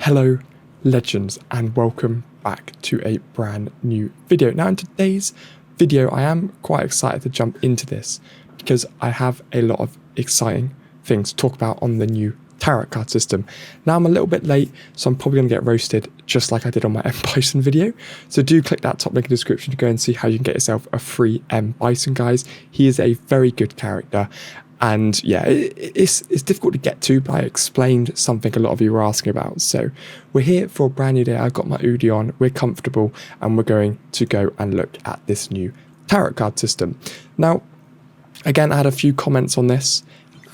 Hello legends and welcome back to a brand new video. Now in today's video I am quite excited to jump into this because I have a lot of exciting things to talk about on the new tarot card system. Now I'm a little bit late, so I'm probably going to get roasted just like I did on my M Bison video. So do click that top link in the description to go and see how you can get yourself a free M Bison, guys. He is a very good character. And yeah, it's difficult to get to, but I explained something a lot of you were asking about. So we're here for a brand new day. I've got my Udi on, we're comfortable, and we're going to go and look at this new tarot card system. Now, again, I had a few comments on this,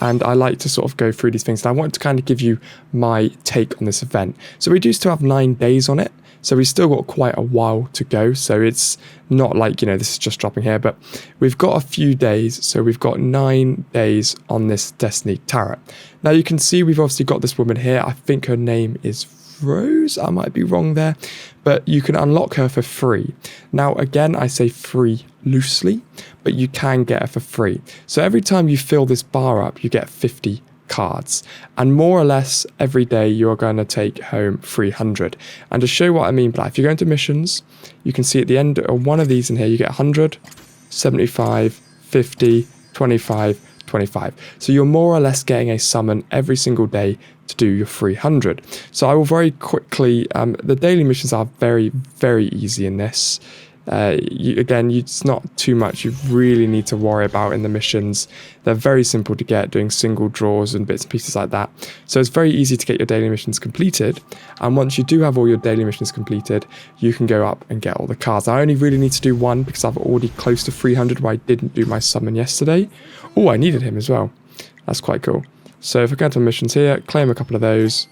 and I like to sort of go through these things. And I wanted to kind of give you my take on this event. So we do still have 9 days on it. So we've still got quite a while to go. So it's not like, you know, this is just dropping here, but we've got a few days. So we've got 9 days on this Destiny Tarot. Now you can see we've obviously got this woman here. I think her name is Rose. I might be wrong there, but you can unlock her for free. Now, again, I say free loosely, but you can get her for free. So every time you fill this bar up, you get 50 cards, and more or less every day you're going to take home 300. And to show what I mean by that, if you go into missions, you can see at the end of one of these in here you get 100, 75, 50, 25, 25. So you're more or less getting a summon every single day to do your 300. So I will very quickly, the daily missions are very, very easy in this. It's not too much you really need to worry about in the missions. They're very simple to get, doing single draws and bits and pieces like that. So it's very easy to get your daily missions completed. And once you do have all your daily missions completed, you can go up and get all the cards. I only really need to do one because I'm already close to 300 where I didn't do my summon yesterday. Oh, I needed him as well. That's quite cool. So if I go to missions here, claim a couple of those.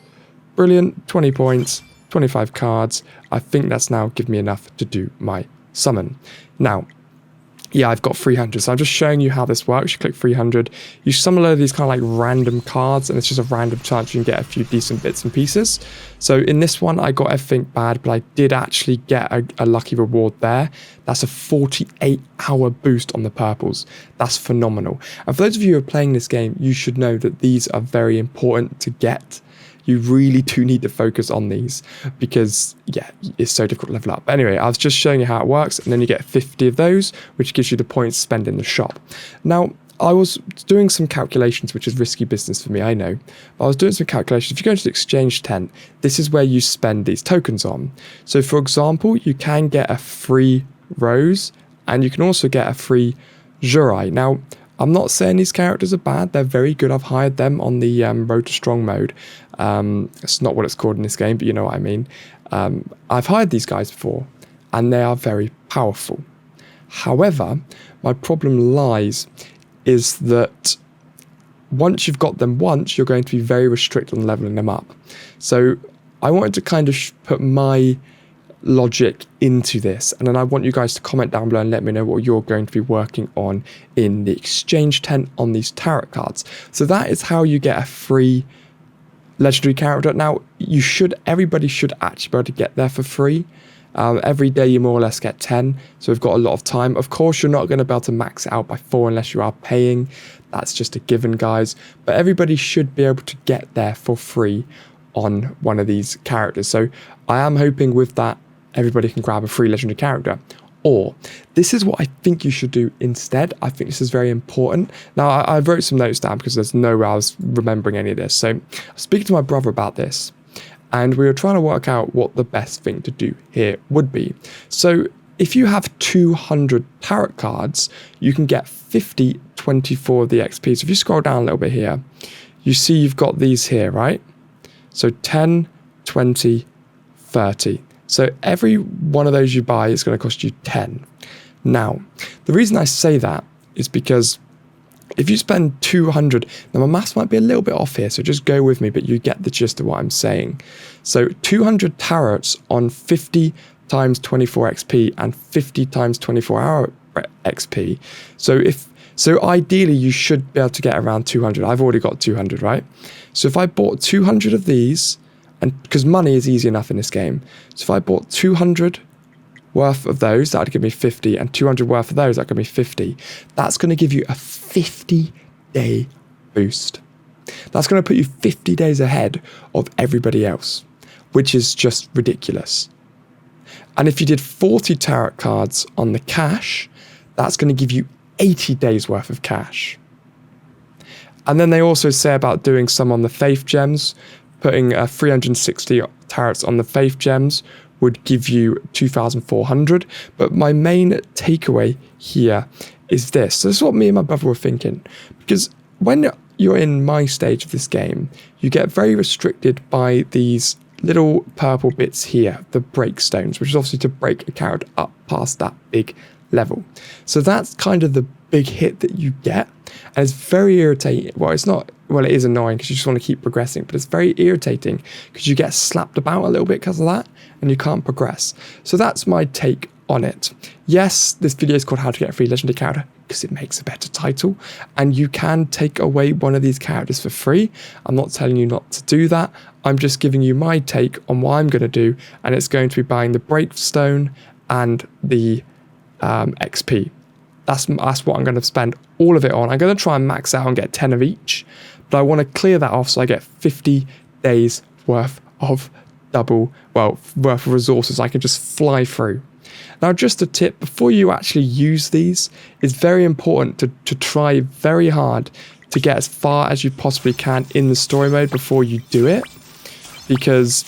Brilliant, 20 points, 25 cards. I think that's now given me enough to do my summon. Now, yeah, I've got 300, so I'm just showing you how this works. You click 300, you summon a load of these kind of like random cards, and it's just a random chance you can get a few decent bits and pieces. So in this one, I got everything bad, but I did actually get a lucky reward there. That's a 48-hour boost on the purples. That's phenomenal. And for those of you who are playing this game, you should know that these are very important to get. You really do need to focus on these because, yeah, it's so difficult to level up. But anyway, I was just showing you how it works, and then you get 50 of those, which gives you the points to spend in the shop. Now, I was doing some calculations, which is risky business for me, I know. But I was doing some calculations. If you go into the exchange tent, this is where you spend these tokens on. So, for example, you can get a free Rose, and you can also get a free Juri. Now, I'm not saying these characters are bad. They're very good. I've hired them on the Road to Strong mode. It's not what it's called in this game, but you know what I mean. I've hired these guys before, and they are very powerful. However, my problem lies is that once you've got them once, you're going to be very restricted on leveling them up. So I wanted to kind of put my logic into this, and then I want you guys to comment down below and let me know what you're going to be working on in the exchange tent on these tarot cards. So that is how you get a free legendary character. Now, everybody should actually be able to get there for free. Every day you more or less get 10, so we've got a lot of time. Of course, you're not going to be able to max it out by 4 unless you are paying. That's just a given, guys. But everybody should be able to get there for free on one of these characters. So I am hoping with that, everybody can grab a free legendary character. Or this is what I think you should do instead. I think this is very important. Now, I wrote some notes down because there's no way I was remembering any of this. So I was speaking to my brother about this, and we were trying to work out what the best thing to do here would be. So if you have 200 tarot cards, you can get 50, 24 of the XP. So if you scroll down a little bit here, you see you've got these here, right? So 10, 20, 30. So every one of those you buy is going to cost you 10. Now, the reason I say that is because if you spend 200, now my maths might be a little bit off here, so just go with me, but you get the gist of what I'm saying. So 200 tarots on 50 times 24 XP and 50 times 24 hour XP. So ideally you should be able to get around 200. I've already got 200, right? So if I bought 200 of these, and because money is easy enough in this game. So if I bought 200 worth of those, that would give me 50, and 200 worth of those, that would give me 50. That's going to give you a 50-day boost. That's going to put you 50 days ahead of everybody else. which is just ridiculous. And if you did 40 tarot cards on the cash, that's going to give you 80 days worth of cash. And then they also say about doing some on the faith gems, putting 360 tarots on the faith gems would give you 2,400. But my main takeaway here is this. So this is what me and my brother were thinking. Because when you're in my stage of this game, you get very restricted by these little purple bits here, the break stones, which is obviously to break a character up past that big level. So that's kind of the big hit that you get. And it's very irritating. Well, it's not, well, it is annoying because you just want to keep progressing, but it's very irritating because you get slapped about a little bit because of that and you can't progress. So that's my take on it. Yes, this video is called How to Get a Free Legendary Character because it makes a better title, and you can take away one of these characters for free. I'm not telling you not to do that. I'm just giving you my take on what I'm going to do, and it's going to be buying the breakstone and the XP. That's what I'm going to spend all of it on. I'm going to try and max out and get 10 of each, but I want to clear that off so I get 50 days worth of worth of resources I can just fly through. Now, just a tip, before you actually use these, it's very important to try very hard to get as far as you possibly can in the story mode before you do it, because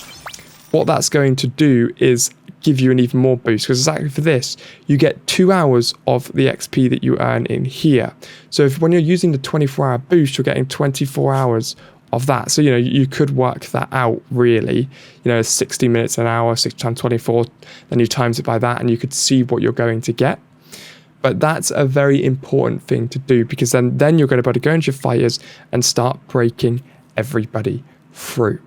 what that's going to do is give you an even more boost, because exactly for this, you get 2 hours of the XP that you earn in here. So when you're using the 24-hour boost, you're getting 24 hours of that. So, you could work that out really, 60 minutes an hour, 6 times 24, then you times it by that and you could see what you're going to get. But that's a very important thing to do, because then you're going to be able to go into your fighters and start breaking everybody through.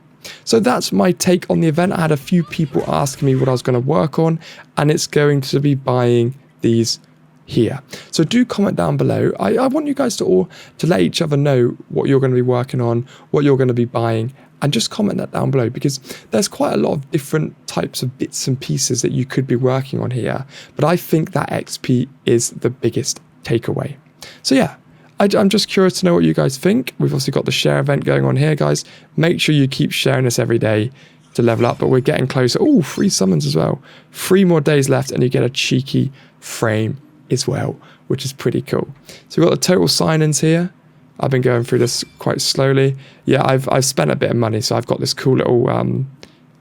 So that's my take on the event. I had a few people asking me what I was going to work on, and it's going to be buying these here. So do comment down below. I want you guys to let each other know what you're going to be working on, what you're going to be buying, and just comment that down below, because there's quite a lot of different types of bits and pieces that you could be working on here. But I think that XP is the biggest takeaway. So yeah, I'm just curious to know what you guys think. We've also got the share event going on here, guys. Make sure you keep sharing this every day to level up, but we're getting closer. Oh, free summons as well. 3 more days left and you get a cheeky frame as well, which is pretty cool. So we've got the total sign-ins here. I've been going through this quite slowly. Yeah, I've spent a bit of money, so I've got this cool little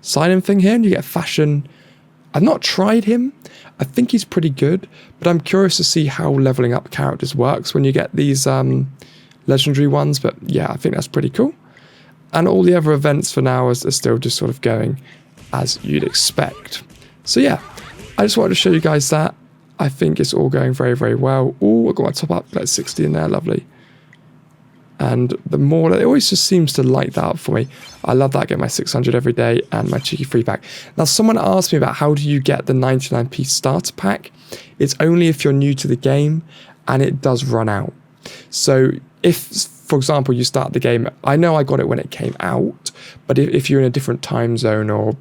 sign-in thing here, and you get fashion. I've not tried him. I think he's pretty good, but I'm curious to see how leveling up characters works when you get these legendary ones. But yeah, I think that's pretty cool. And all the other events for now are still just sort of going as you'd expect. So yeah, I just wanted to show you guys that. I think it's all going very, very well. Oh, I got my top up, let's 60 in there, lovely. And the more, it always just seems to light that up for me. I love that, I get my 600 every day and my cheeky free pack. Now, someone asked me about how do you get the 99p starter pack. It's only if you're new to the game, and it does run out. So if, for example, you start the game, I know I got it when it came out, but if you're in a different time zone or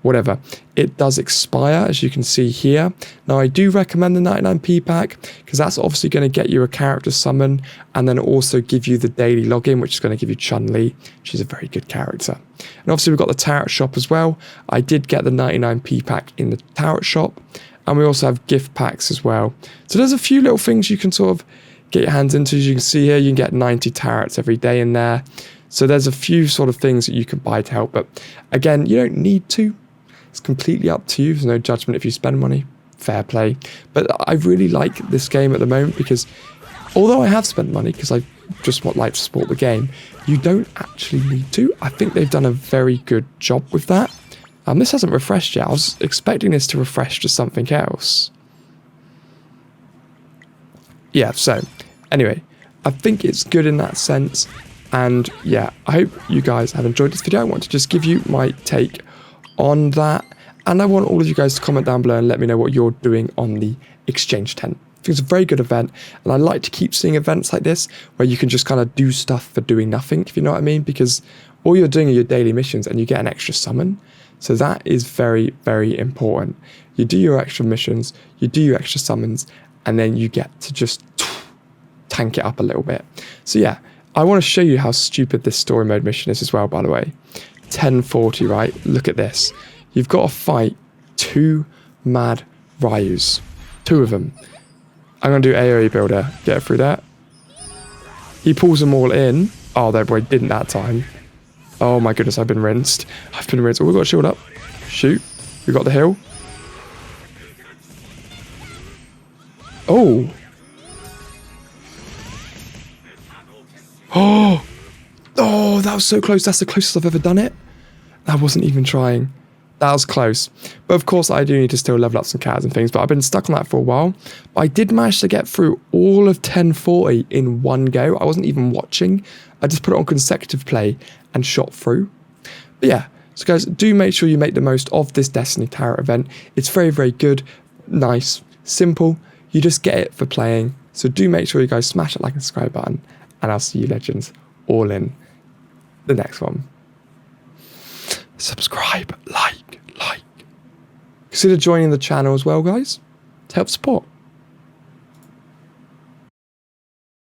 whatever, it does expire, as you can see here. Now, I do recommend the 99p pack, because that's obviously going to get you a character summon, and then also give you the daily login, which is going to give you Chun-Li. She's a very good character. And obviously, we've got the tarot shop as well. I did get the 99p pack in the tarot shop, and we also have gift packs as well. So there's a few little things you can sort of get your hands into. As you can see here, you can get 90 tarots every day in there. So there's a few sort of things that you can buy to help. But again, you don't need to. It's completely up to you. There's no judgment if you spend money. Fair play. But I really like this game at the moment, because although I have spent money, because I just like to support the game, you don't actually need to. I think they've done a very good job with that. This hasn't refreshed yet. I was expecting this to refresh to something else. Yeah, so anyway, I think it's good in that sense. And yeah, I hope you guys have enjoyed this video. I want to just give you my take on that. And I want all of you guys to comment down below and let me know what you're doing on the exchange tent. I think it's a very good event. And I like to keep seeing events like this where you can just kind of do stuff for doing nothing, if you know what I mean. Because all you're doing are your daily missions and you get an extra summon. So that is very, very important. You do your extra missions, you do your extra summons, and then you get to just tank it up a little bit. So yeah, I want to show you how stupid this story mode mission is as well, by the way. 1040, right? Look at this. You've got to fight 2 mad Ryus. 2 of them. I'm going to do AoE builder. Get through that. He pulls them all in. Oh, that boy didn't that time. Oh my goodness, I've been rinsed. Oh, we've got a shield up. Shoot. We got the hill. Oh. Oh. Oh, that was so close. That's the closest I've ever done it. I wasn't even trying. That was close. But of course, I do need to still level up some cats and things, but I've been stuck on that for a while. But I did manage to get through all of 1040 in one go. I wasn't even watching. I just put it on consecutive play and shot through. But yeah, so guys, do make sure you make the most of this Destiny Tower event. It's very, very good, nice, simple. You just get it for playing. So do make sure you guys smash that like and subscribe button. And I'll see you legends all in the next one. Subscribe, like. Consider joining the channel as well, guys, to help support.